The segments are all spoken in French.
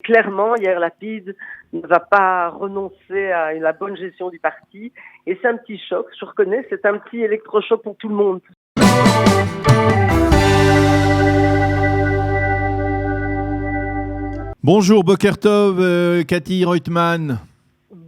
Clairement, Yair Lapid ne va pas renoncer à la bonne gestion du parti. Et c'est un petit choc, je reconnais, c'est un petit électrochoc pour tout le monde. Bonjour Boker Tov, Cathy Reutemann.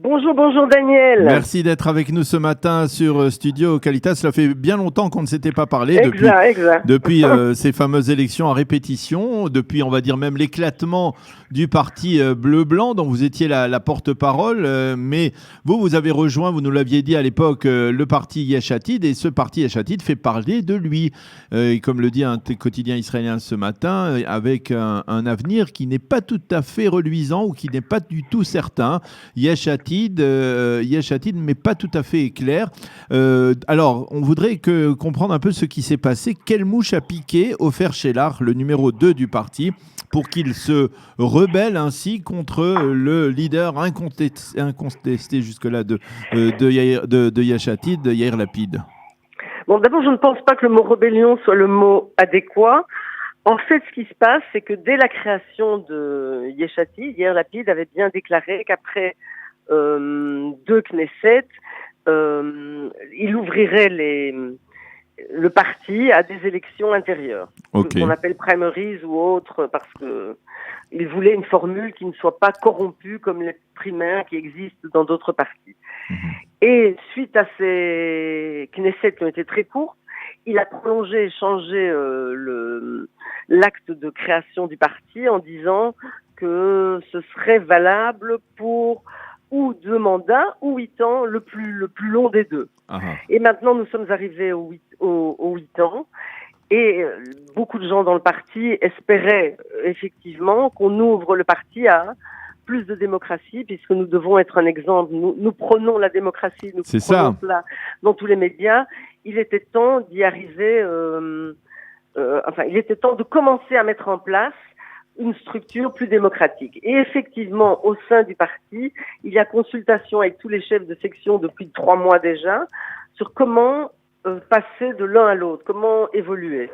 Bonjour Daniel. Merci d'être avec nous ce matin sur Studio Qualitas. Cela fait bien longtemps qu'on ne s'était pas parlé Exact. depuis ces fameuses élections à répétition, depuis on va dire même l'éclatement du parti bleu-blanc dont vous étiez la porte-parole. Mais vous avez rejoint, vous nous l'aviez dit à l'époque, le parti Yesh Atid, et ce parti Yesh Atid fait parler de lui. Et comme le dit un quotidien israélien ce matin, avec un avenir qui n'est pas tout à fait reluisant ou qui n'est pas du tout certain. Yesh Atid, mais pas tout à fait clair. Alors, on voudrait comprendre un peu ce qui s'est passé. Quelle mouche a piqué Ofer Shelar, le numéro 2 du parti, pour qu'il se rebelle ainsi contre le leader incontesté jusque-là de Yesh Atid, Yair Lapid? Bon, d'abord, je ne pense pas que le mot rébellion soit le mot adéquat. En fait, ce qui se passe, c'est que dès la création de Yesh Atid, Yair Lapid avait bien déclaré qu'après 2 Knesset, il ouvrirait le parti à des élections intérieures, Okay. qu'on appelle primaries ou autres, parce que il voulait une formule qui ne soit pas corrompue comme les primaires qui existent dans d'autres partis. Et suite à ces Knesset qui ont été très courtes, il a prolongé, changé l'acte de création du parti en disant que ce serait valable pour ou 2 mandats ou 8 ans, le plus long des 2. Uh-huh. Et maintenant, nous sommes arrivés aux 8 ans. Et beaucoup de gens dans le parti espéraient effectivement qu'on ouvre le parti à plus de démocratie, puisque nous devons être un exemple. Nous prenons la démocratie, nous prenons cela dans tous les médias. Il était temps d'y arriver, il était temps de commencer à mettre en place une structure plus démocratique. Et effectivement, au sein du parti, il y a consultation avec tous les chefs de section depuis 3 mois déjà, sur comment passer de l'un à l'autre, comment évoluer.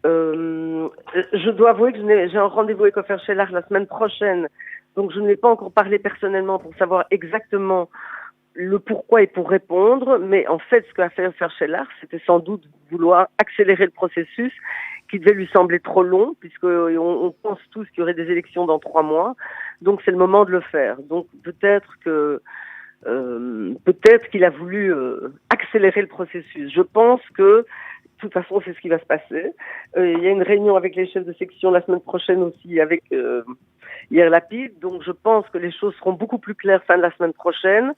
Je dois avouer que j'ai un rendez-vous avec Ofer Shelar la semaine prochaine, donc je ne l'ai pas encore parlé personnellement pour savoir exactement le pourquoi et pour répondre, mais en fait, ce qu'a fait Ofer Shelar, c'était sans doute vouloir accélérer le processus qui devait lui sembler trop long, puisqu'on pense tous qu'il y aurait des élections dans 3 mois, donc c'est le moment de le faire. Donc peut-être qu'il a voulu accélérer le processus. Je pense que, de toute façon, c'est ce qui va se passer. Il y a une réunion avec les chefs de section la semaine prochaine aussi avec Yair Lapid, donc je pense que les choses seront beaucoup plus claires fin de la semaine prochaine,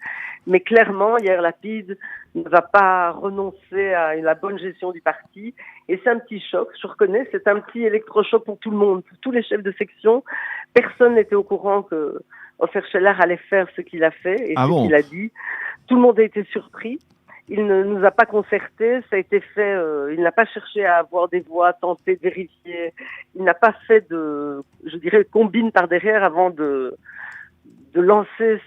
mais clairement, Yair Lapid ne va pas renoncer à la bonne gestion du parti, et c'est un petit choc, je reconnais, c'est un petit électrochoc pour tout le monde, pour tous les chefs de section. Personne n'était au courant que Ofer Shelar allait faire ce qu'il a fait et qu'il a dit. Tout le monde a été surpris. Il ne nous a pas concertés, ça a été fait, il n'a pas cherché à avoir des voix, tenter de vérifier. Il n'a pas fait combine par derrière avant de lancer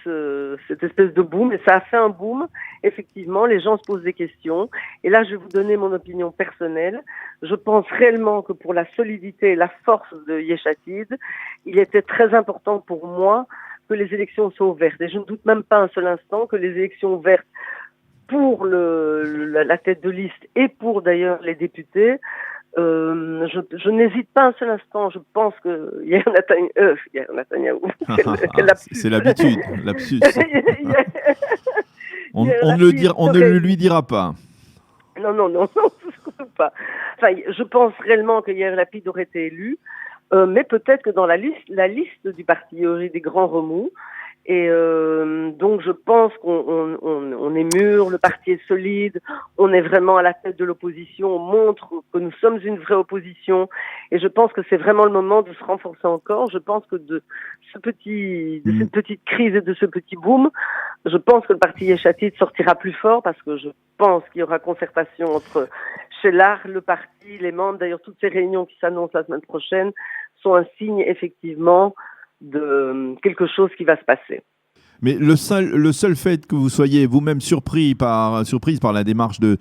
cette espèce de boom. Et ça a fait un boom. Effectivement, les gens se posent des questions. Et là, je vais vous donner mon opinion personnelle. Je pense réellement que pour la solidité et la force de Yesh Atid, il était très important pour moi que les élections soient ouvertes. Et je ne doute même pas un seul instant que les élections ouvertes pour la tête de liste et pour d'ailleurs les députés, je n'hésite pas un seul instant. Je pense que Yair Netanyahou, c'est l'habitude, lapsus. On ne le lui dira pas. Non, surtout pas. Enfin, je pense réellement que Yair Lapid aurait été élu, mais peut-être que dans la liste du parti, il y aurait des grands remous. Et donc je pense qu'on est mûr, le parti est solide, on est vraiment à la tête de l'opposition, on montre que nous sommes une vraie opposition, et je pense que c'est vraiment le moment de se renforcer encore. Je pense que de cette petite crise et de ce petit boom, je pense que le parti Yesh Atid sortira plus fort, parce que je pense qu'il y aura concertation entre Shelar, le parti, les membres. D'ailleurs, toutes ces réunions qui s'annoncent la semaine prochaine sont un signe effectivement de quelque chose qui va se passer. Mais le seul fait que vous soyez vous-même surprise par la démarche de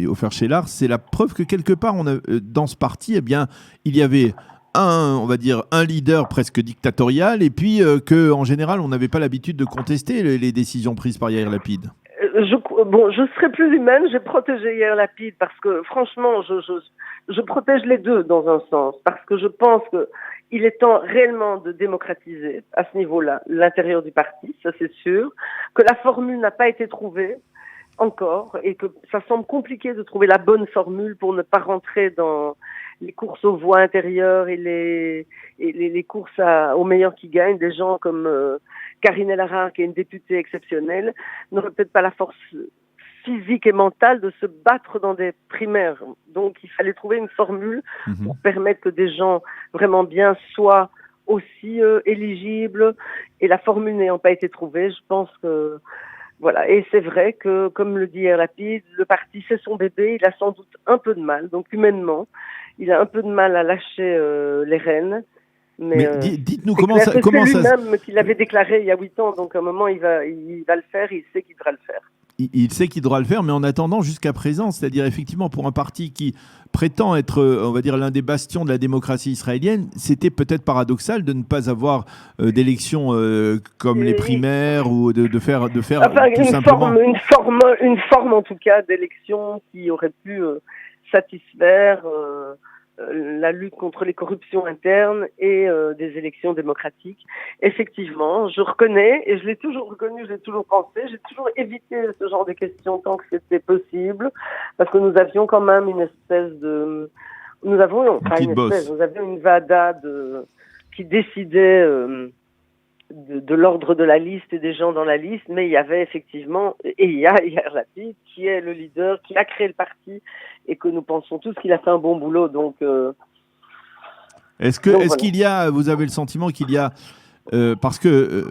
Ofer Shelar, c'est la preuve que quelque part, dans ce parti, eh bien, il y avait on va dire, un leader presque dictatorial, et puis que en général, on n'avait pas l'habitude de contester les décisions prises par Yair Lapid. Je serais plus humaine, j'ai protégé Yair Lapid parce que franchement, je protège les deux dans un sens, parce que je pense que il est temps réellement de démocratiser à ce niveau-là l'intérieur du parti, ça c'est sûr, que la formule n'a pas été trouvée encore et que ça semble compliqué de trouver la bonne formule pour ne pas rentrer dans les courses aux voix intérieures et les courses aux meilleurs qui gagnent. Des gens comme Karine Elharrar, qui est une députée exceptionnelle, n'aurait peut-être pas la force physique et mentale de se battre dans des primaires. Donc il fallait trouver une formule pour permettre que des gens vraiment bien soient aussi éligibles, et la formule n'ayant pas été trouvée, je pense que voilà. Et c'est vrai que, comme le dit Yair Lapid, le parti c'est son bébé, il a sans doute un peu de mal, donc humainement, il a un peu de mal à lâcher les rênes. Mais dites-nous comment ça... C'est lui-même qui l'avait déclaré il y a 8 ans, donc à un moment il va le faire, il sait qu'il devra le faire. Il sait qu'il devra le faire, mais en attendant, jusqu'à présent, c'est-à-dire effectivement pour un parti qui prétend être, on va dire, l'un des bastions de la démocratie israélienne, c'était peut-être paradoxal de ne pas avoir d'élections comme les primaires, ou de faire enfin, tout simplement... Une forme en tout cas d'élection qui aurait pu satisfaire la lutte contre les corruptions internes et des élections démocratiques. Effectivement, je reconnais, et je l'ai toujours reconnu, je l'ai toujours pensé, j'ai toujours évité ce genre de questions tant que c'était possible, parce que nous avions quand même une espèce de... Nous avions une VADA qui décidait de l'ordre de la liste et des gens dans la liste, mais il y avait effectivement, et il y a Yair Lapid qui est le leader, qui a créé le parti, et que nous pensons tous qu'il a fait un bon boulot. Donc, qu'il y a, vous avez le sentiment qu'il y a, parce que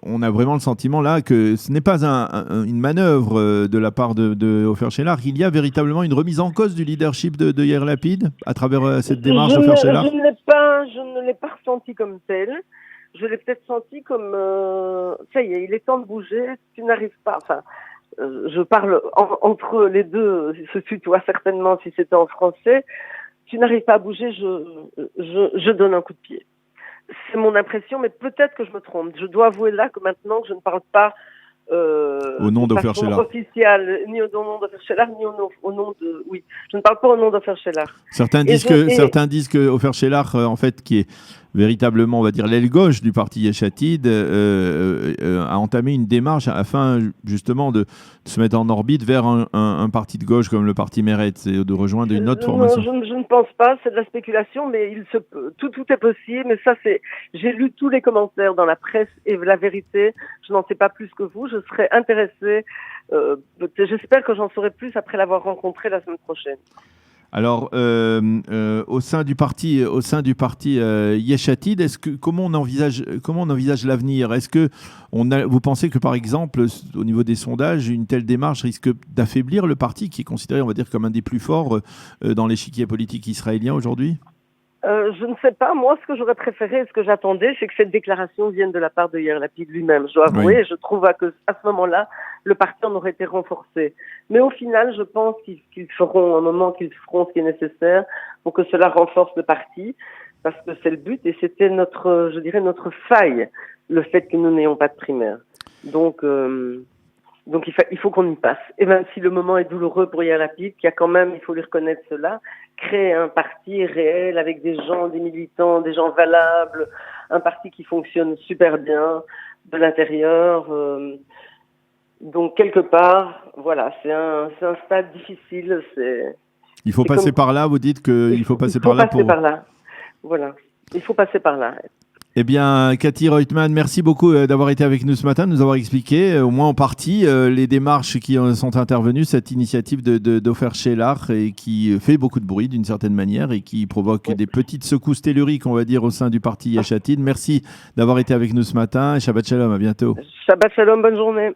on a vraiment le sentiment là que ce n'est pas une manœuvre de la part de Ofer Shelah, qu'il y a véritablement une remise en cause du leadership de Yair Lapid à travers cette démarche d'Ofer Shelah. Je ne l'ai pas ressenti comme tel. Je l'ai peut-être senti comme ça y est, il est temps de bouger. Tu n'arrives pas. Enfin, je parle entre les deux. Se tutoie certainement si c'était en français. Tu n'arrives pas à bouger. Je donne un coup de pied. C'est mon impression, mais peut-être que je me trompe. Je dois avouer là que maintenant que je ne parle pas au nom d'Ofer Shelah officiel, ni au nom d'Ofer Shelah, ni au nom de... Oui, je ne parle pas au nom d'Ofer Shelah. Certains disent que Ofer Shelah, en fait, qui est véritablement, on va dire, l'aile gauche du parti Yesh Atid, a entamé une démarche afin justement de se mettre en orbite vers un parti de gauche comme le parti Meretz et de rejoindre une autre formation. Non, je ne pense pas, c'est de la spéculation, mais il se peut. Tout est possible, mais ça c'est... J'ai lu tous les commentaires dans la presse et la vérité, je n'en sais pas plus que vous, je serais intéressée, j'espère que j'en saurai plus après l'avoir rencontré la semaine prochaine. Alors, au sein du parti Yesh Atid, comment on envisage l'avenir? Est-ce que vous pensez que, par exemple, au niveau des sondages, une telle démarche risque d'affaiblir le parti qui est considéré, on va dire, comme un des plus forts dans l'échiquier politique israélien aujourd'hui? Je ne sais pas. Moi, ce que j'aurais préféré, ce que j'attendais, c'est que cette déclaration vienne de la part de Yair Lapid lui-même. Je dois avouer, oui. Je trouve que à ce moment-là, le parti en aurait été renforcé. Mais au final, je pense qu'ils feront ce qui est nécessaire pour que cela renforce le parti, parce que c'est le but et c'était notre faille, le fait que nous n'ayons pas de primaire. Donc il faut qu'on y passe. Et même si le moment est douloureux pour Yair Lapid, qui a quand même, il faut lui reconnaître cela, créé un parti réel avec des gens, des militants, des gens valables, un parti qui fonctionne super bien de l'intérieur. Donc quelque part, voilà, c'est un stade difficile. Il faut passer par là. Vous dites qu'il faut passer par là pour. Voilà, il faut passer par là. Eh bien, Cathy Reutemann, merci beaucoup d'avoir été avec nous ce matin, de nous avoir expliqué, au moins en partie, les démarches qui sont intervenues, cette initiative d'Ofer Shelah, et qui fait beaucoup de bruit d'une certaine manière et qui provoque des petites secousses telluriques, on va dire, au sein du parti Yesh Atid. Merci d'avoir été avec nous ce matin et Shabbat Shalom, à bientôt. Shabbat Shalom, bonne journée.